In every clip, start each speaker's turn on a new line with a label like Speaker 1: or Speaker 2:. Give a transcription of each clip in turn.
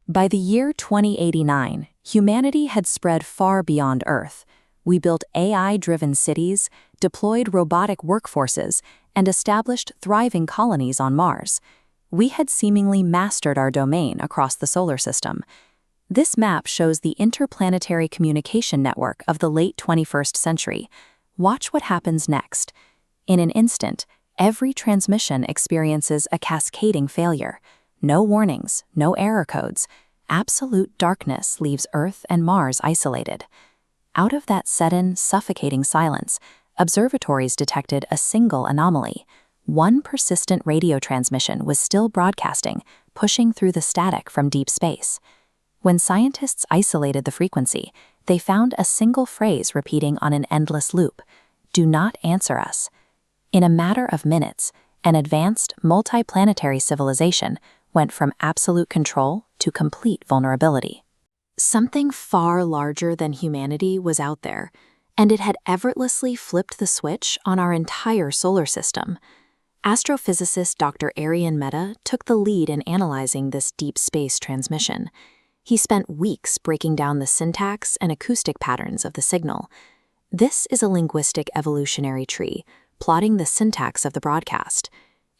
Speaker 1: By the year 2089, humanity had spread far beyond Earth. We built AI-driven cities, deployed robotic workforces, and established thriving colonies on Mars. We had seemingly mastered our domain across the solar system. This map shows the interplanetary communication network of the late 21st century. Watch what happens next. In an instant, every transmission experiences a cascading failure. No warnings, no error codes. Absolute darkness leaves Earth and Mars isolated. Out of that sudden, suffocating silence, observatories detected a single anomaly. One persistent radio transmission was still broadcasting, pushing through the static from deep space. When scientists isolated the frequency, they found a single phrase repeating on an endless loop: "Do not answer us." In a matter of minutes, an advanced, multiplanetary civilization went from absolute control to complete vulnerability. Something far larger than humanity was out there, and it had effortlessly flipped the switch on our entire solar system. Astrophysicist Dr. Aryan Mehta took the lead in analyzing this deep space transmission. He spent weeks breaking down the syntax and acoustic patterns of the signal. This is a linguistic evolutionary tree, plotting the syntax of the broadcast.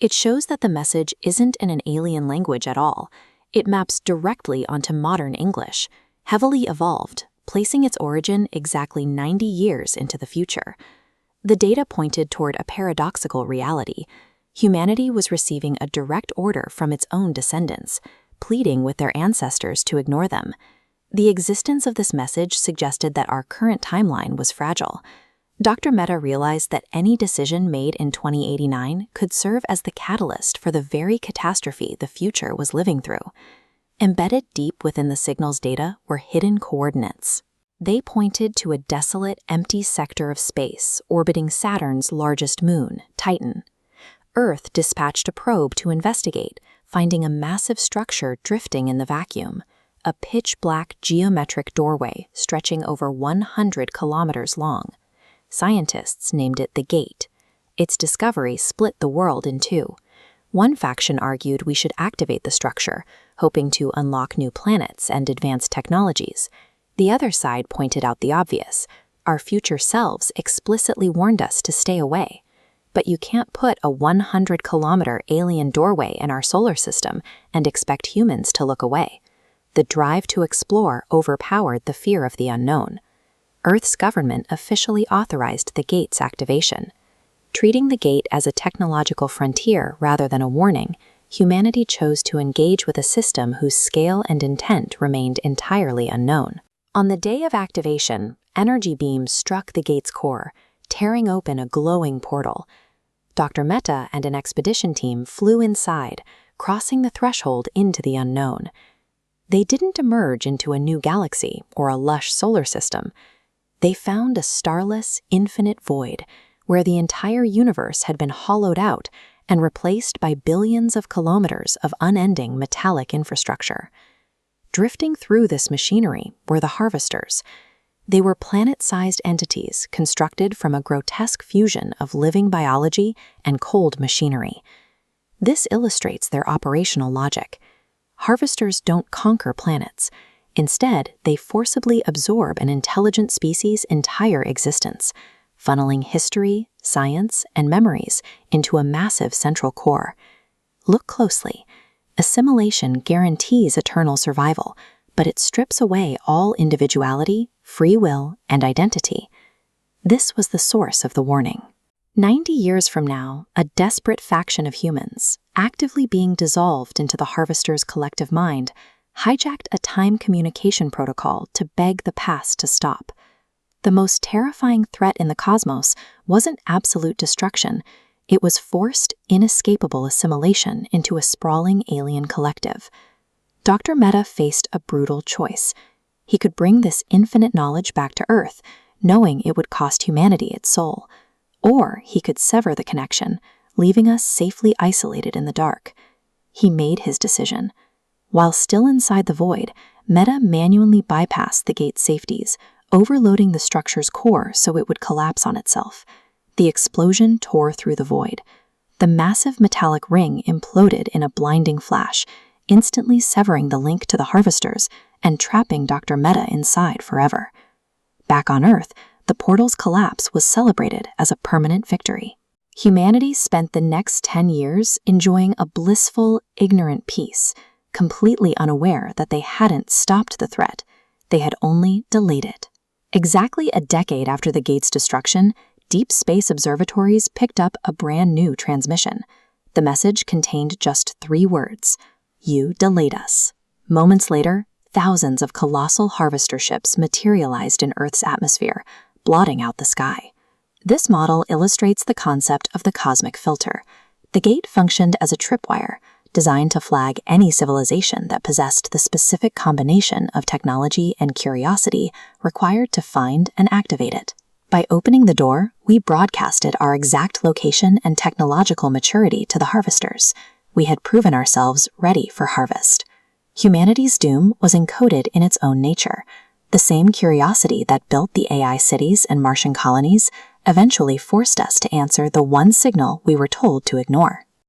Speaker 1: It shows that the message isn't in an alien language at all. It maps directly onto modern English, heavily evolved, placing its origin exactly 90 years into the future. The data pointed toward a paradoxical reality. Humanity was receiving a direct order from its own descendants, pleading with their ancestors to ignore them. The existence of this message suggested that our current timeline was fragile. Dr. Mehta realized that any decision made in 2089 could serve as the catalyst for the very catastrophe the future was living through. Embedded deep within the signal's data were hidden coordinates. They pointed to a desolate, empty sector of space orbiting Saturn's largest moon, Titan. Earth dispatched a probe to investigate, finding a massive structure drifting in the vacuum, a pitch-black geometric doorway stretching over 100 kilometers long. Scientists named it the Gate. Its discovery split the world in two. One faction argued we should activate the structure, hoping to unlock new planets and advanced technologies. The other side pointed out the obvious. Our future selves explicitly warned us to stay away. But you can't put a 100-kilometer alien doorway in our solar system and expect humans to look away. The drive to explore overpowered the fear of the unknown. Earth's government officially authorized the Gate's activation. Treating the Gate as a technological frontier rather than a warning, humanity chose to engage with a system whose scale and intent remained entirely unknown. On the day of activation, energy beams struck the Gate's core, tearing open a glowing portal. Dr. Mehta and an expedition team flew inside, crossing the threshold into the unknown. They didn't emerge into a new galaxy or a lush solar system. They found a starless, infinite void where the entire universe had been hollowed out and replaced by billions of kilometers of unending metallic infrastructure. Drifting through this machinery were the harvesters. They were planet-sized entities constructed from a grotesque fusion of living biology and cold machinery. This illustrates their operational logic. Harvesters don't conquer planets. Instead, they forcibly absorb an intelligent species' entire existence, funneling history, science, and memories into a massive central core. Look closely. Assimilation guarantees eternal survival, but it strips away all individuality, free will, and identity. This was the source of the warning. 90 years from now, a desperate faction of humans, actively being dissolved into the harvester's collective mind, hijacked a time communication protocol to beg the past to stop. The most terrifying threat in the cosmos wasn't absolute destruction, it was forced, inescapable assimilation into a sprawling alien collective. Dr. Mehta faced a brutal choice. He could bring this infinite knowledge back to Earth, knowing it would cost humanity its soul. Or he could sever the connection, leaving us safely isolated in the dark. He made his decision. While still inside the void, Mehta manually bypassed the Gate's safeties, overloading the structure's core so it would collapse on itself. The explosion tore through the void. The massive metallic ring imploded in a blinding flash, instantly severing the link to the harvesters and trapping Dr. Meta inside forever. Back on Earth, the portal's collapse was celebrated as a permanent victory. Humanity spent the next 10 years enjoying a blissful, ignorant peace, completely unaware that they hadn't stopped the threat, they had only delayed it. Exactly a decade after the gate's destruction, deep space observatories picked up a brand new transmission. The message contained just 3 words: "You delayed us." Moments later, thousands of colossal harvester ships materialized in Earth's atmosphere, blotting out the sky. This model illustrates the concept of the cosmic filter. The gate functioned as a tripwire, designed to flag any civilization that possessed the specific combination of technology and curiosity required to find and activate it. By opening the door, we broadcasted our exact location and technological maturity to the harvesters. We had proven ourselves ready for harvest. Humanity's doom was encoded in its own nature. The same curiosity that built the AI cities and Martian colonies eventually forced us to answer the one signal we were told to ignore.